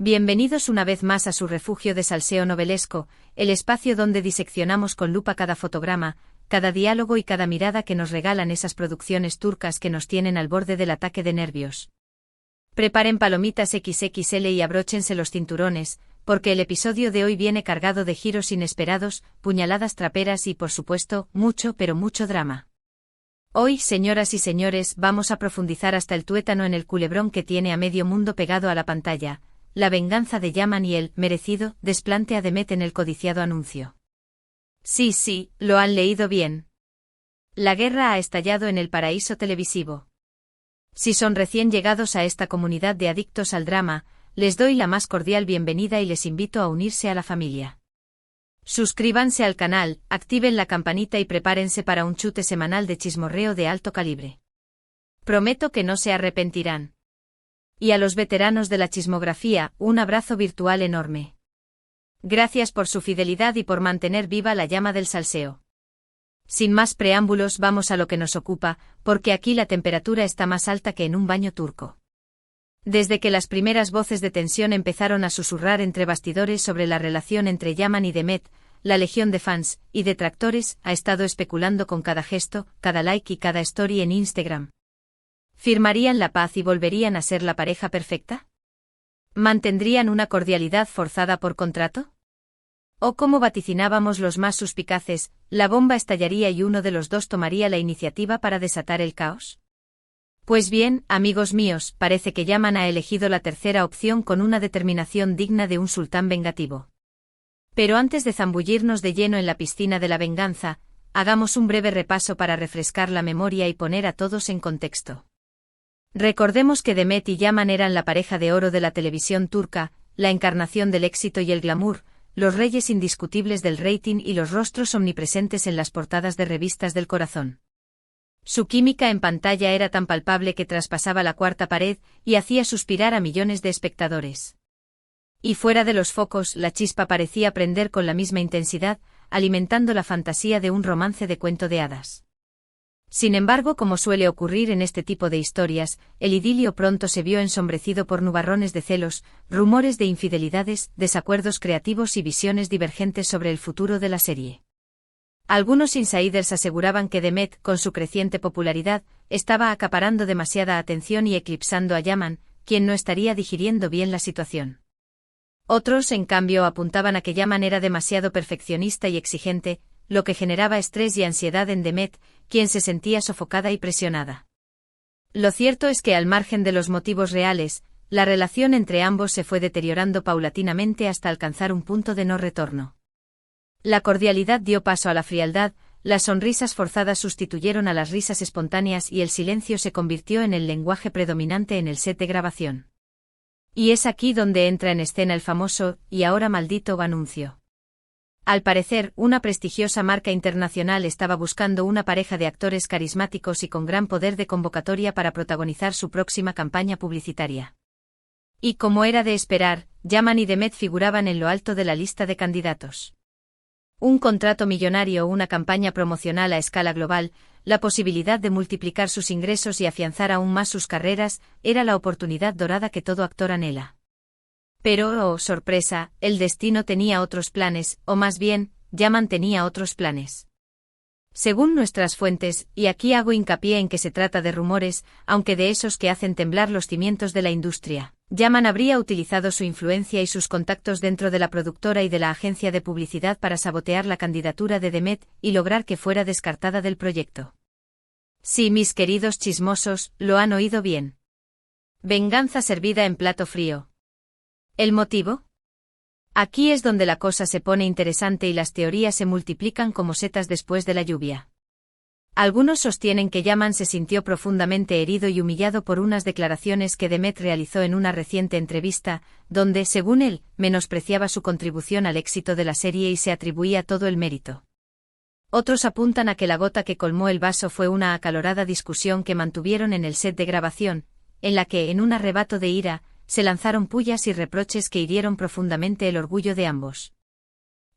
Bienvenidos una vez más a su refugio de salseo novelesco, el espacio donde diseccionamos con lupa cada fotograma, cada diálogo y cada mirada que nos regalan esas producciones turcas que nos tienen al borde del ataque de nervios. Preparen palomitas XXL y abróchense los cinturones, porque el episodio de hoy viene cargado de giros inesperados, puñaladas traperas y, por supuesto, mucho pero mucho drama. Hoy, señoras y señores, vamos a profundizar hasta el tuétano en el culebrón que tiene a medio mundo pegado a la pantalla, la venganza de Yaman y el merecido desplante a Demet en el codiciado anuncio. Sí, lo han leído bien. La guerra ha estallado en el paraíso televisivo. Si son recién llegados a esta comunidad de adictos al drama, les doy la más cordial bienvenida y les invito a unirse a la familia. Suscríbanse al canal, activen la campanita y prepárense para un chute semanal de chismorreo de alto calibre. Prometo que no se arrepentirán. Y a los veteranos de la chismografía, un abrazo virtual enorme. Gracias por su fidelidad y por mantener viva la llama del salseo. Sin más preámbulos, vamos a lo que nos ocupa, porque aquí la temperatura está más alta que en un baño turco. Desde que las primeras voces de tensión empezaron a susurrar entre bastidores sobre la relación entre Yaman y Demet, la legión de fans y detractores ha estado especulando con cada gesto, cada like y cada story en Instagram. ¿Firmarían la paz y volverían a ser la pareja perfecta? ¿Mantendrían una cordialidad forzada por contrato? O como vaticinábamos los más suspicaces, la bomba estallaría y uno de los dos tomaría la iniciativa para desatar el caos. Pues bien, amigos míos, parece que Yaman ha elegido la tercera opción con una determinación digna de un sultán vengativo. Pero antes de zambullirnos de lleno en la piscina de la venganza, hagamos un breve repaso para refrescar la memoria y poner a todos en contexto. Recordemos que Demet y Yaman eran la pareja de oro de la televisión turca, la encarnación del éxito y el glamour, los reyes indiscutibles del rating y los rostros omnipresentes en las portadas de revistas del corazón. Su química en pantalla era tan palpable que traspasaba la cuarta pared y hacía suspirar a millones de espectadores. Y fuera de los focos, la chispa parecía prender con la misma intensidad, alimentando la fantasía de un romance de cuento de hadas. Sin embargo, como suele ocurrir en este tipo de historias, el idilio pronto se vio ensombrecido por nubarrones de celos, rumores de infidelidades, desacuerdos creativos y visiones divergentes sobre el futuro de la serie. Algunos insiders aseguraban que Demet, con su creciente popularidad, estaba acaparando demasiada atención y eclipsando a Yaman, quien no estaría digiriendo bien la situación. Otros, en cambio, apuntaban a que Yaman era demasiado perfeccionista y exigente, lo que generaba estrés y ansiedad en Demet, quien se sentía sofocada y presionada. Lo cierto es que al margen de los motivos reales, la relación entre ambos se fue deteriorando paulatinamente hasta alcanzar un punto de no retorno. La cordialidad dio paso a la frialdad, las sonrisas forzadas sustituyeron a las risas espontáneas y el silencio se convirtió en el lenguaje predominante en el set de grabación. Y es aquí donde entra en escena el famoso y ahora maldito anuncio. Al parecer, una prestigiosa marca internacional estaba buscando una pareja de actores carismáticos y con gran poder de convocatoria para protagonizar su próxima campaña publicitaria. Y como era de esperar, Yaman y Demet figuraban en lo alto de la lista de candidatos. Un contrato millonario o una campaña promocional a escala global, la posibilidad de multiplicar sus ingresos y afianzar aún más sus carreras, era la oportunidad dorada que todo actor anhela. Pero, oh sorpresa, el destino tenía otros planes, o más bien, Yaman tenía otros planes. Según nuestras fuentes, y aquí hago hincapié en que se trata de rumores, aunque de esos que hacen temblar los cimientos de la industria, Yaman habría utilizado su influencia y sus contactos dentro de la productora y de la agencia de publicidad para sabotear la candidatura de Demet y lograr que fuera descartada del proyecto. Sí, mis queridos chismosos, lo han oído bien. Venganza servida en plato frío. ¿El motivo? Aquí es donde la cosa se pone interesante y las teorías se multiplican como setas después de la lluvia. Algunos sostienen que Yaman se sintió profundamente herido y humillado por unas declaraciones que Demet realizó en una reciente entrevista, donde, según él, menospreciaba su contribución al éxito de la serie y se atribuía todo el mérito. Otros apuntan a que la gota que colmó el vaso fue una acalorada discusión que mantuvieron en el set de grabación, en la que, en un arrebato de ira, se lanzaron pullas y reproches que hirieron profundamente el orgullo de ambos.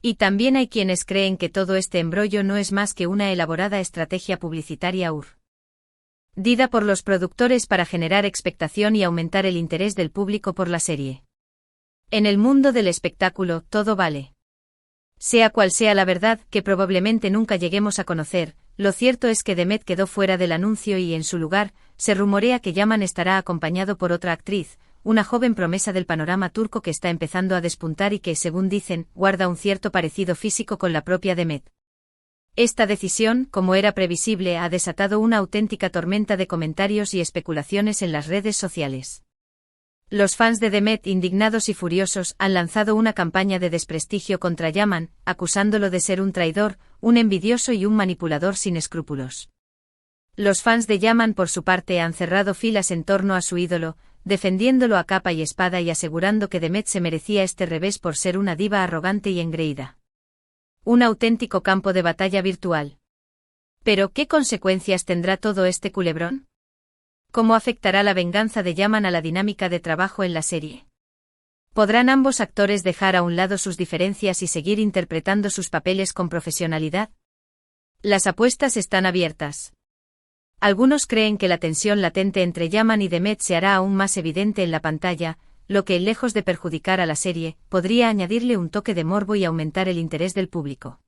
Y también hay quienes creen que todo este embrollo no es más que una elaborada estrategia publicitaria urdida por los productores para generar expectación y aumentar el interés del público por la serie. En el mundo del espectáculo, todo vale. Sea cual sea la verdad, que probablemente nunca lleguemos a conocer, lo cierto es que Demet quedó fuera del anuncio y en su lugar, se rumorea que Yaman estará acompañado por otra actriz, una joven promesa del panorama turco que está empezando a despuntar y que, según dicen, guarda un cierto parecido físico con la propia Demet. Esta decisión, como era previsible, ha desatado una auténtica tormenta de comentarios y especulaciones en las redes sociales. Los fans de Demet, indignados y furiosos, han lanzado una campaña de desprestigio contra Yaman, acusándolo de ser un traidor, un envidioso y un manipulador sin escrúpulos. Los fans de Yaman, por su parte, han cerrado filas en torno a su ídolo, defendiéndolo a capa y espada y asegurando que Demet se merecía este revés por ser una diva arrogante y engreída. Un auténtico campo de batalla virtual. Pero, ¿qué consecuencias tendrá todo este culebrón? ¿Cómo afectará la venganza de Yaman a la dinámica de trabajo en la serie? ¿Podrán ambos actores dejar a un lado sus diferencias y seguir interpretando sus papeles con profesionalidad? Las apuestas están abiertas. Algunos creen que la tensión latente entre Yaman y Demet se hará aún más evidente en la pantalla, lo que, lejos de perjudicar a la serie, podría añadirle un toque de morbo y aumentar el interés del público.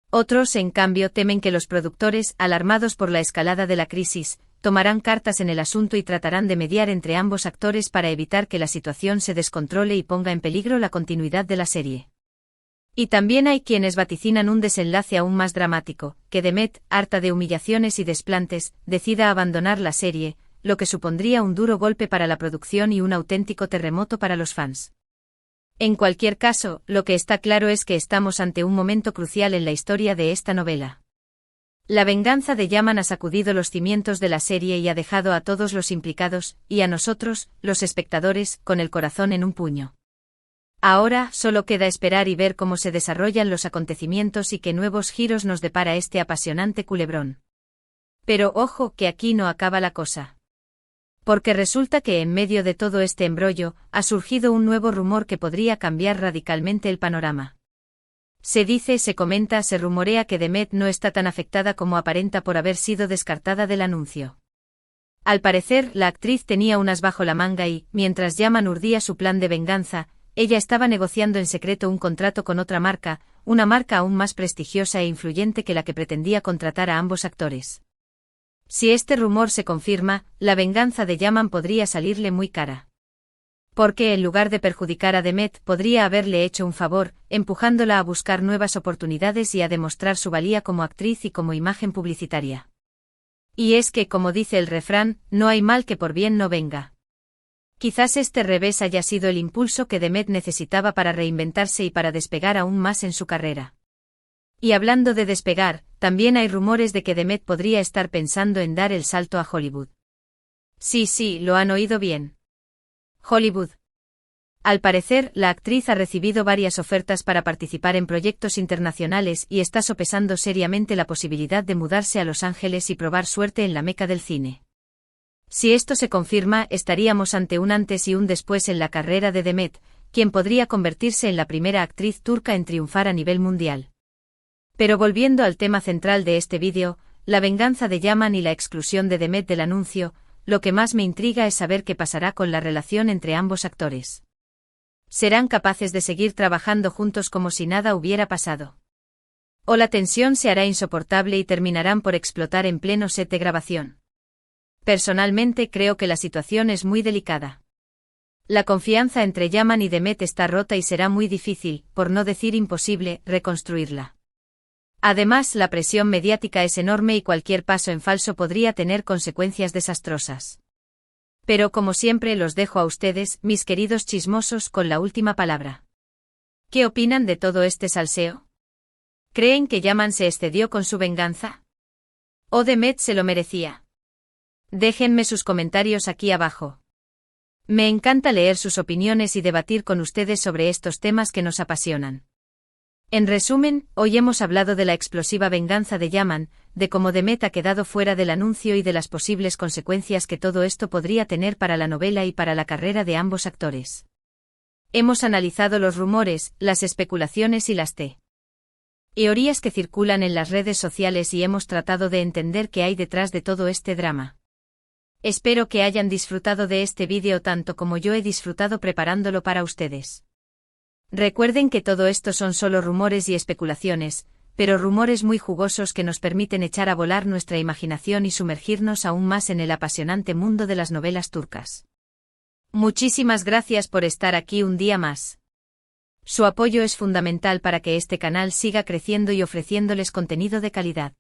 Otros, en cambio, temen que los productores, alarmados por la escalada de la crisis, tomarán cartas en el asunto y tratarán de mediar entre ambos actores para evitar que la situación se descontrole y ponga en peligro la continuidad de la serie. Y también hay quienes vaticinan un desenlace aún más dramático, que Demet, harta de humillaciones y desplantes, decida abandonar la serie, lo que supondría un duro golpe para la producción y un auténtico terremoto para los fans. En cualquier caso, lo que está claro es que estamos ante un momento crucial en la historia de esta novela. La venganza de Yaman ha sacudido los cimientos de la serie y ha dejado a todos los implicados, y a nosotros, los espectadores, con el corazón en un puño. Ahora, solo queda esperar y ver cómo se desarrollan los acontecimientos y qué nuevos giros nos depara este apasionante culebrón. Pero ojo, que aquí no acaba la cosa. Porque resulta que en medio de todo este embrollo, ha surgido un nuevo rumor que podría cambiar radicalmente el panorama. Se dice, se comenta, se rumorea que Demet no está tan afectada como aparenta por haber sido descartada del anuncio. Al parecer, la actriz tenía un as bajo la manga y, mientras Yaman urdía su plan de venganza, ella estaba negociando en secreto un contrato con otra marca, una marca aún más prestigiosa e influyente que la que pretendía contratar a ambos actores. Si este rumor se confirma, la venganza de Yaman podría salirle muy cara. Porque en lugar de perjudicar a Demet, podría haberle hecho un favor, empujándola a buscar nuevas oportunidades y a demostrar su valía como actriz y como imagen publicitaria. Y es que, como dice el refrán, no hay mal que por bien no venga. Quizás este revés haya sido el impulso que Demet necesitaba para reinventarse y para despegar aún más en su carrera. Y hablando de despegar, también hay rumores de que Demet podría estar pensando en dar el salto a Hollywood. Sí, lo han oído bien. Hollywood. Al parecer, la actriz ha recibido varias ofertas para participar en proyectos internacionales y está sopesando seriamente la posibilidad de mudarse a Los Ángeles y probar suerte en la meca del cine. Si esto se confirma, estaríamos ante un antes y un después en la carrera de Demet, quien podría convertirse en la primera actriz turca en triunfar a nivel mundial. Pero volviendo al tema central de este vídeo, la venganza de Yaman y la exclusión de Demet del anuncio, lo que más me intriga es saber qué pasará con la relación entre ambos actores. ¿Serán capaces de seguir trabajando juntos como si nada hubiera pasado? ¿O la tensión se hará insoportable y terminarán por explotar en pleno set de grabación? Personalmente creo que la situación es muy delicada. La confianza entre Yaman y Demet está rota y será muy difícil, por no decir imposible, reconstruirla. Además, la presión mediática es enorme y cualquier paso en falso podría tener consecuencias desastrosas. Pero como siempre los dejo a ustedes, mis queridos chismosos, con la última palabra. ¿Qué opinan de todo este salseo? ¿Creen que Yaman se excedió con su venganza? ¿O Demet se lo merecía? Déjenme sus comentarios aquí abajo. Me encanta leer sus opiniones y debatir con ustedes sobre estos temas que nos apasionan. En resumen, hoy hemos hablado de la explosiva venganza de Yaman, de cómo Demet ha quedado fuera del anuncio y de las posibles consecuencias que todo esto podría tener para la novela y para la carrera de ambos actores. Hemos analizado los rumores, las especulaciones y las teorías que circulan en las redes sociales y hemos tratado de entender qué hay detrás de todo este drama. Espero que hayan disfrutado de este vídeo tanto como yo he disfrutado preparándolo para ustedes. Recuerden que todo esto son solo rumores y especulaciones, pero rumores muy jugosos que nos permiten echar a volar nuestra imaginación y sumergirnos aún más en el apasionante mundo de las novelas turcas. Muchísimas gracias por estar aquí un día más. Su apoyo es fundamental para que este canal siga creciendo y ofreciéndoles contenido de calidad.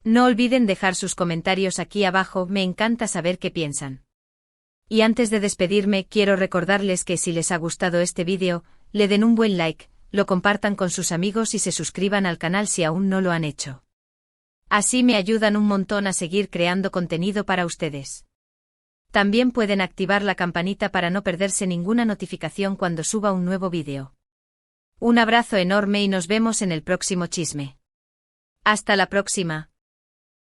No olviden dejar sus comentarios aquí abajo, me encanta saber qué piensan. Y antes de despedirme, quiero recordarles que si les ha gustado este vídeo, le den un buen like, lo compartan con sus amigos y se suscriban al canal si aún no lo han hecho. Así me ayudan un montón a seguir creando contenido para ustedes. También pueden activar la campanita para no perderse ninguna notificación cuando suba un nuevo vídeo. Un abrazo enorme y nos vemos en el próximo chisme. Hasta la próxima.